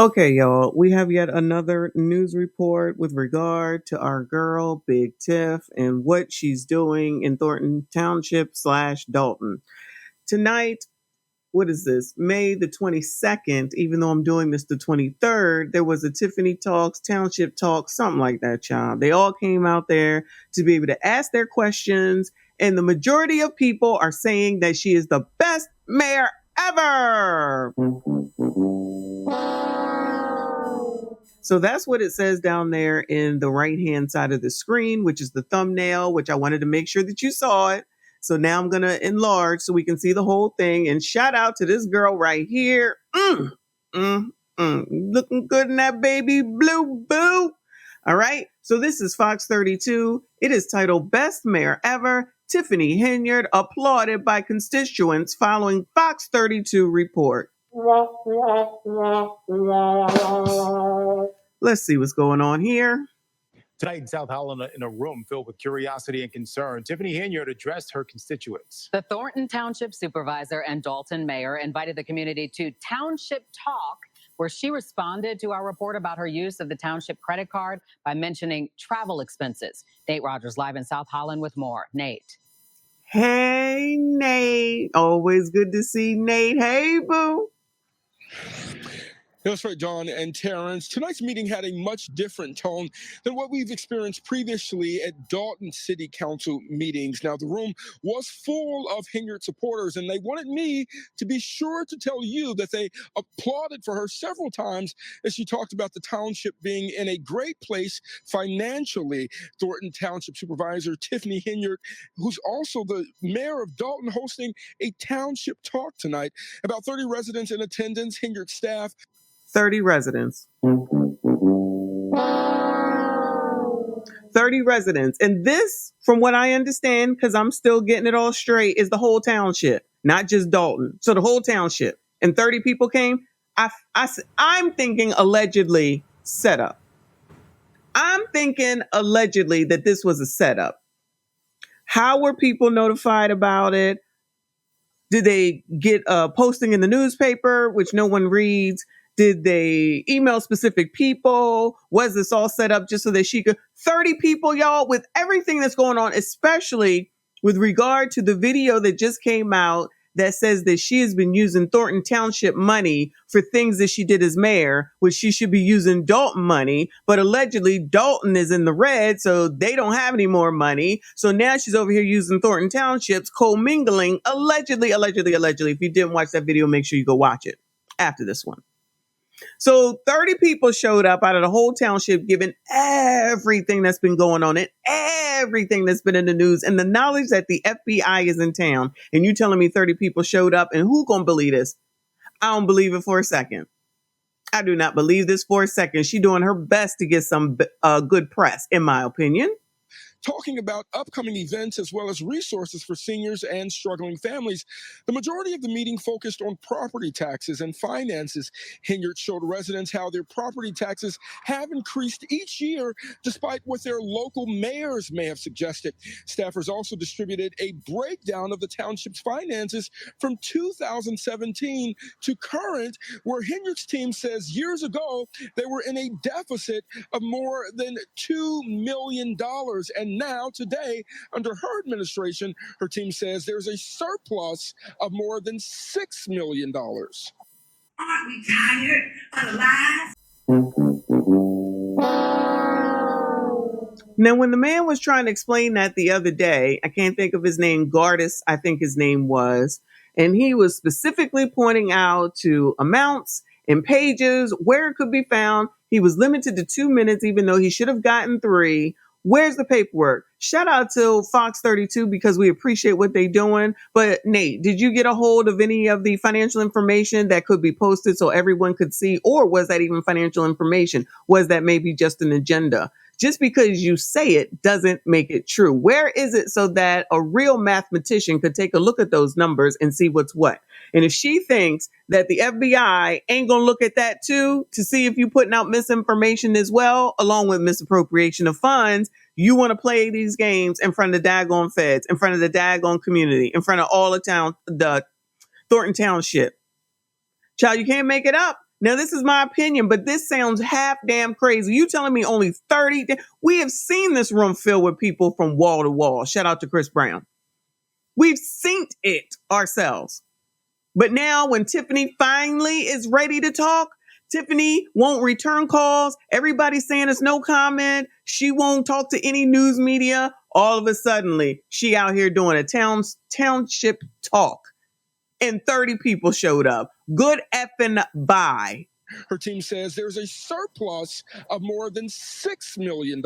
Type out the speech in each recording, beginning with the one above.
Okay, y'all, we have yet another news report with regard to our girl, Big Tiff, and what she's doing in Thornton Township / Dalton. Tonight, what is this? May the 22nd, even though I'm doing this the 23rd, there was a Tiffany Talks, Township Talks, something like that, child. They all came out there to be able to ask their questions, and the majority of people are saying that she is the best mayor ever. So that's what it says down there in the right-hand side of the screen, which is the thumbnail, which I wanted to make sure that you saw it. So now I'm going to enlarge so we can see the whole thing. And shout out to this girl right here. Looking good in that baby blue boo. All right. So this is Fox 32. It is titled Best Mayor Ever. Tiffany Henyard applauded by constituents following Fox 32 report. Let's see what's going on here. Tonight in South Holland, in a room filled with curiosity and concern, Tiffany Henyard addressed her constituents. The Thornton Township Supervisor and Dalton Mayor invited the community to Township Talk, where she responded to our report about her use of the township credit card by mentioning travel expenses. Nate Rogers live in South Holland with more. Nate. Hey, Nate. Always good to see Nate. Hey, boo. That's right, John and Terrence. Tonight's meeting had a much different tone than what we've experienced previously at Dalton City Council meetings. Now, the room was full of Henyard supporters, and they wanted me to be sure to tell you that they applauded for her several times as she talked about the township being in a great place financially. Thornton Township Supervisor Tiffany Henyard, who's also the mayor of Dalton, hosting a township talk tonight. About 30 residents in attendance, Henyard staff. 30 residents. 30 residents. And this, from what I understand, because I'm still getting it all straight, is the whole township, not just Dalton. So the whole township. And 30 people came. I'm thinking allegedly setup. I'm thinking allegedly that this was a setup. How were people notified about it? Did they get a posting in the newspaper, which no one reads? Did they email specific people? Was this all set up just so that she could? 30 people, y'all, with everything that's going on, especially with regard to the video that just came out that says that she has been using Thornton Township money for things that she did as mayor, which she should be using Dalton money. But allegedly, Dalton is in the red, so they don't have any more money. So now she's over here using Thornton Township's commingling, allegedly. If you didn't watch that video, make sure you go watch it after this one. So 30 people showed up out of the whole township, given everything that's been going on and everything that's been in the news and the knowledge that the FBI is in town. And you telling me 30 people showed up, and who gonna believe this? I don't believe it for a second. I do not believe this for a second. She doing her best to get some good press, in my opinion. Talking about upcoming events as well as resources for seniors and struggling families. The majority of the meeting focused on property taxes and finances. Henyard showed residents how their property taxes have increased each year, despite what their local mayors may have suggested. Staffers also distributed a breakdown of the township's finances from 2017 to current, where Henyard's team says years ago they were in a deficit of more than $2 million. And now, today, under her administration, her team says there's a surplus of more than $6 million. Aren't we tired of lies? Now, when the man was trying to explain that the other day, I can't think of his name, Gardis, I think his name was, and he was specifically pointing out to amounts and pages where it could be found. He was limited to 2 minutes, even though he should have gotten 3. Where's the paperwork? Shout out to Fox 32 because we appreciate what they're doing. But Nate, did you get a hold of any of the financial information that could be posted so everyone could see? Or was that even financial information? Was that maybe just an agenda? Just because you say it doesn't make it true. Where is it so that a real mathematician could take a look at those numbers and see what's what? And if she thinks that the FBI ain't going to look at that too, to see if you're putting out misinformation as well, along with misappropriation of funds, you want to play these games in front of the daggone feds, in front of the daggone community, in front of all the Thornton Township. Child, you can't make it up. Now, this is my opinion, but this sounds half damn crazy. You telling me only 30? We have seen this room filled with people from wall to wall. Shout out to Chris Brown. We've seen it ourselves. But now when Tiffany finally is ready to talk, Tiffany won't return calls. Everybody's saying it's no comment. She won't talk to any news media. All of a sudden, she out here doing a township talk. And 30 people showed up. Good effing bye. Her team says there's a surplus of more than $6 million.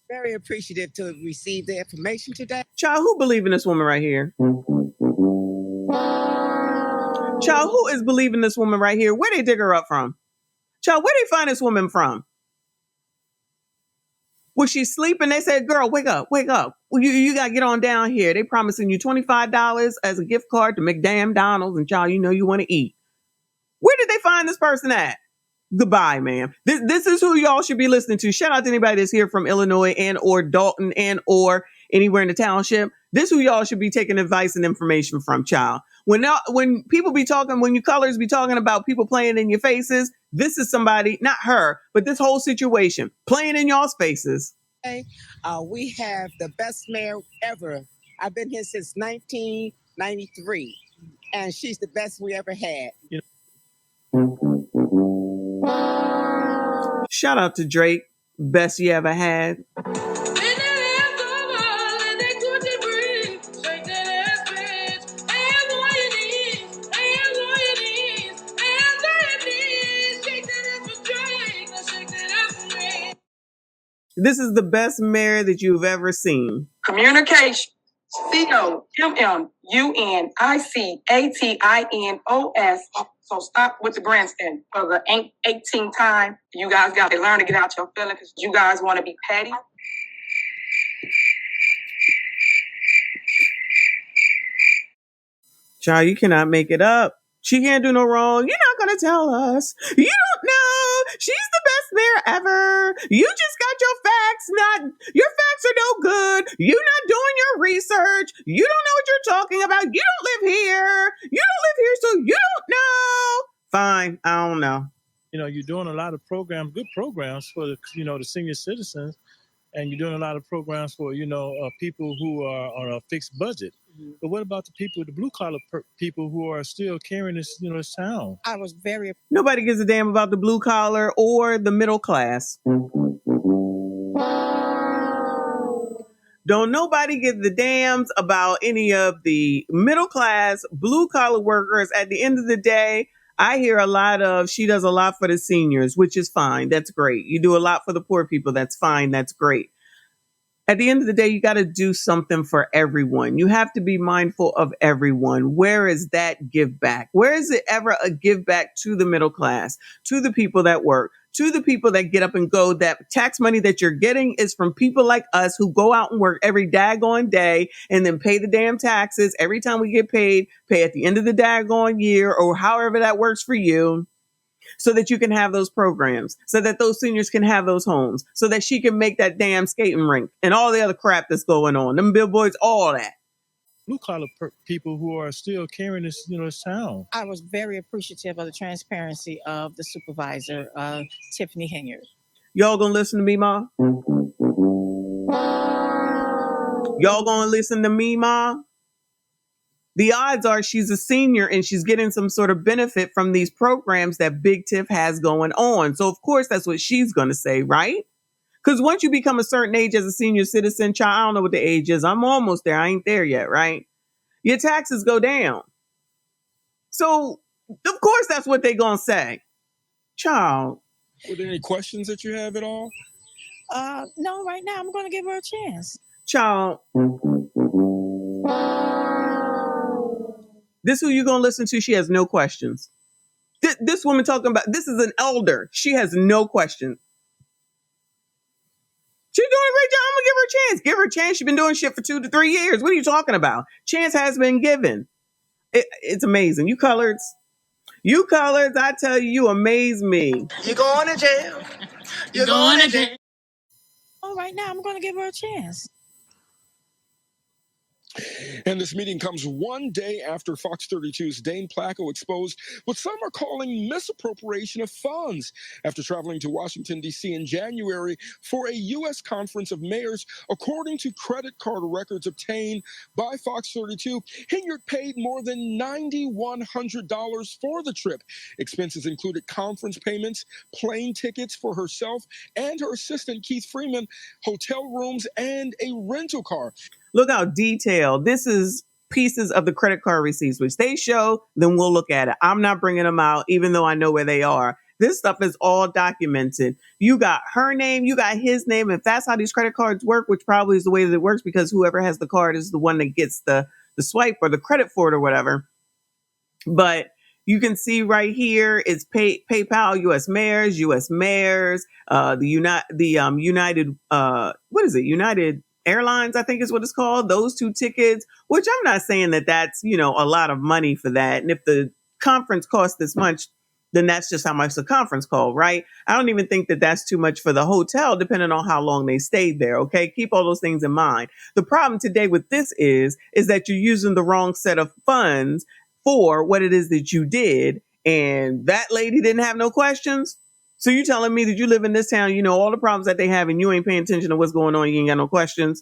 Very appreciative to receive the information today. Child, who believe in this woman right here? Child, who is believing this woman right here? Where they dig her up from? Child, where they find this woman from? Was she sleeping? They said, girl, wake up, wake up. You got to get on down here. They promising you $25 as a gift card to McDonald's, and child, you know you want to eat. Where did they find this person at? Goodbye, ma'am. This is who y'all should be listening to. Shout out to anybody that's here from Illinois and or Dalton and or anywhere in the township. This is who y'all should be taking advice and information from, child. When people be talking, when you colors be talking about people playing in your faces, this is somebody, not her, but this whole situation playing in y'all's faces. We have the best mayor ever. I've been here since 1993, and she's the best we ever had. Shout out to Drake, best you ever had. This is the best mayor that you've ever seen. Communication. COMMUNICATINOS. So stop with the grandstand. For the 18th time, you guys got to learn to get out your feelings because you guys want to be petty. Child, you cannot make it up. She can't do no wrong. You're not going to tell us. You don't know. She's the best mayor ever. You just got your facts. Your facts are no good. You're not doing your research. You don't know what you're talking about. You don't live here. You don't live here, so you don't know. Fine. I don't know. You're doing a lot of programs, good programs for the senior citizens. And you're doing a lot of programs for, people who are on a fixed budget. Mm-hmm. But what about the people, the blue collar people who are still carrying this, this town? Nobody gives a damn about the blue collar or the middle class. Don't nobody give the damns about any of the middle class, blue collar workers. At the end of the day, I hear a lot of, she does a lot for the seniors, which is fine. That's great. You do a lot for the poor people. That's fine. That's great. At the end of the day, you got to do something for everyone. You have to be mindful of everyone. Where is that give back? Where is it ever a give back to the middle class, to the people that work, to the people that get up and go? That tax money that you're getting is from people like us who go out and work every daggone day and then pay the damn taxes every time we get paid, pay at the end of the daggone year or however that works for you. So that you can have those programs, so that those seniors can have those homes, so that she can make that damn skating rink and all the other crap that's going on. Them billboards, all that. Blue collar people who are still carrying this, this town. I was very appreciative of the transparency of the supervisor, Tiffany Henyard. Y'all gonna listen to me, Ma? Y'all gonna listen to me, Ma? The odds are she's a senior and she's getting some sort of benefit from these programs that Big Tiff has going on. So, of course, that's what she's going to say, right? Because once you become a certain age as a senior citizen, child, I don't know what the age is. I'm almost there. I ain't there yet, right? Your taxes go down. So, of course, that's what they're going to say. Child. Were there any questions that you have at all? No, right now I'm going to give her a chance. Child. This who you going to listen to? She has no questions. This woman talking about, this is an elder. She has no questions. She's doing a great job. I'm going to give her a chance. Give her a chance. She's been doing shit for 2 to 3 years. What are you talking about? Chance has been given. It's amazing. You coloreds, I tell you, you amaze me. You're going to jail. You're going to jail. Oh, right now I'm going to give her a chance. And this meeting comes one day after Fox 32's Dane Placco exposed what some are calling misappropriation of funds after traveling to Washington, D.C. in January for a U.S. conference of mayors. According to credit card records obtained by Fox 32, Hinyard paid more than $9,100 for the trip. Expenses included conference payments, plane tickets for herself and her assistant, Keith Freeman, hotel rooms, and a rental car. Look how detailed. This is pieces of the credit card receipts, which they show, then we'll look at it. I'm not bringing them out, even though I know where they are. This stuff is all documented. You got her name, you got his name. If that's how these credit cards work, which probably is the way that it works, because whoever has the card is the one that gets the swipe or the credit for it or whatever. But you can see right here, it's PayPal, U.S. mayors, United, what is it? United Airlines, I think is what it's called. Those two tickets, which I'm not saying that that's, a lot of money for that. And if the conference costs this much, then that's just how much the conference called, right? I don't even think that that's too much for the hotel, depending on how long they stayed there. Okay. Keep all those things in mind. The problem today with this is that you're using the wrong set of funds for what it is that you did. And that lady didn't have no questions. So you telling me that you live in this town, you know all the problems that they have, and you ain't paying attention to what's going on. You ain't got no questions.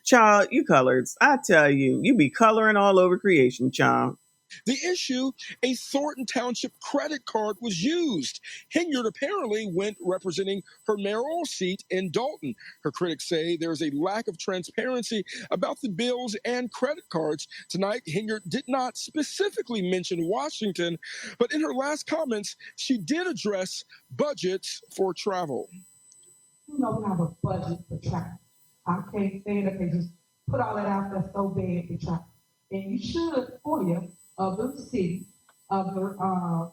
Child, you coloreds. I tell you, you be coloring all over creation, child. The issue, a Thornton Township credit card was used. Hinyard apparently went representing her mayoral seat in Dalton. Her critics say there's a lack of transparency about the bills and credit cards. Tonight, Hinyard did not specifically mention Washington, but in her last comments, she did address budgets for travel. We have a budget for travel. I can't stand it. They just put all that out there so bad for travel. And you should, for you, other cities, other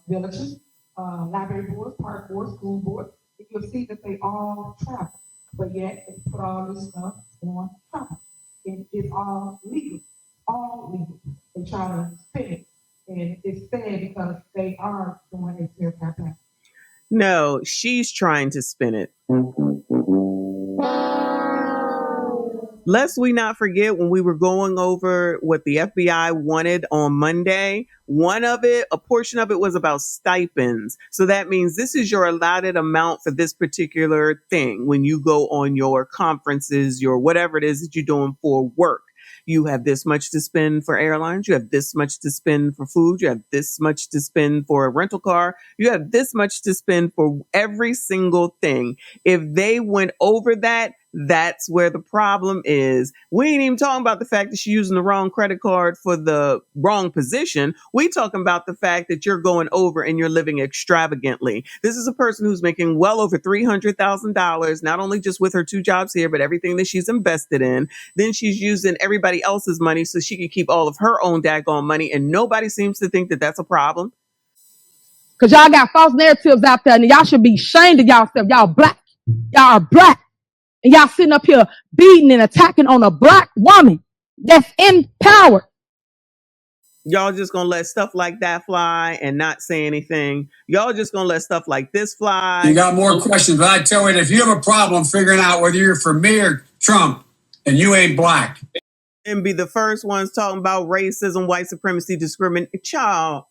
villages, library boards, park boards, school boards, you'll see that they all travel. But yet they put all this stuff on travel. And it's all legal. They try to spin it. And it's sad because they are doing a fair campaign. No, she's trying to spin it. Lest we not forget, when we were going over what the FBI wanted on Monday, a portion of it was about stipends. So that means this is your allotted amount for this particular thing. When you go on your conferences, your whatever it is that you're doing for work, you have this much to spend for airlines. You have this much to spend for food. You have this much to spend for a rental car. You have this much to spend for every single thing. If they went over that, that's where the problem is. We ain't even talking about the fact that she's using the wrong credit card for the wrong position. We talking about the fact that you're going over and you're living extravagantly. This is a person who's making well over $300,000, not only just with her 2 jobs here, but everything that she's invested in. Then she's using everybody else's money so she can keep all of her own daggone money. And nobody seems to think that that's a problem. Because y'all got false narratives out there and y'all should be ashamed of y'allself. Y'all black. Y'all are black. And y'all sitting up here beating and attacking on a black woman that's in power. Y'all just gonna let stuff like that fly and not say anything. Y'all just gonna let stuff like this fly. You got more questions, but I tell you, if you have a problem figuring out whether you're for me or Trump, and you ain't black. And be the first ones talking about racism, white supremacy, discrimination. Child.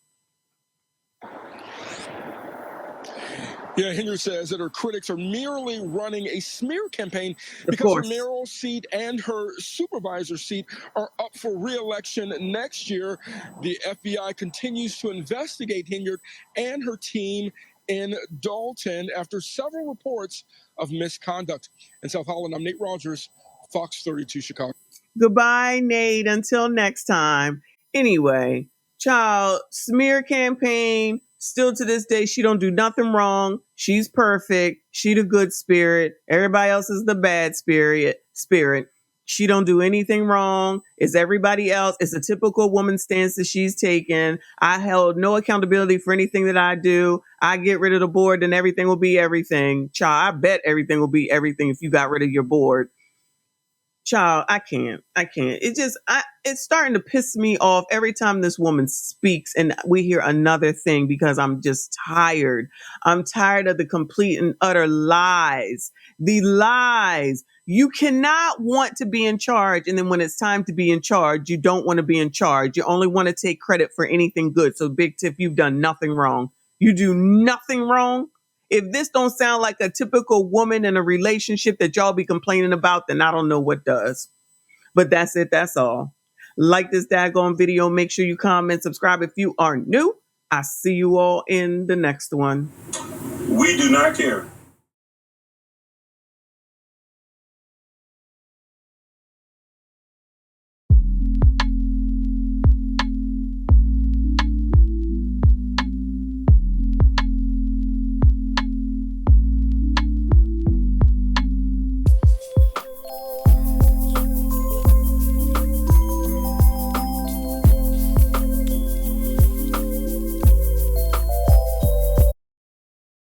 Yeah, Hinyard says that her critics are merely running a smear campaign because her mayoral seat and her supervisor seat are up for re-election next year. The FBI continues to investigate Hinyard and her team in Dalton after several reports of misconduct. In South Holland, I'm Nate Rogers, Fox 32 Chicago. Goodbye, Nate. Until next time. Anyway, child, smear campaign. Still to this day, she don't do nothing wrong. She's perfect. She the good spirit. Everybody else is the bad spirit. She don't do anything wrong. It's everybody else. It's a typical woman stance that she's taken. I held no accountability for anything that I do. I get rid of the board, then everything will be everything. Child, I bet everything will be everything if you got rid of your board. Child, I can't. It's starting to piss me off every time this woman speaks and we hear another thing because I'm just tired. I'm tired of the complete and utter lies. The lies. You cannot want to be in charge. And then when it's time to be in charge, you don't want to be in charge. You only want to take credit for anything good. So Big Tiff, you've done nothing wrong. You do nothing wrong. If this don't sound like a typical woman in a relationship that y'all be complaining about, then I don't know what does. But that's it. That's all. Like this daggone video. Make sure you comment, subscribe if you are new. I see you all in the next one. We do not care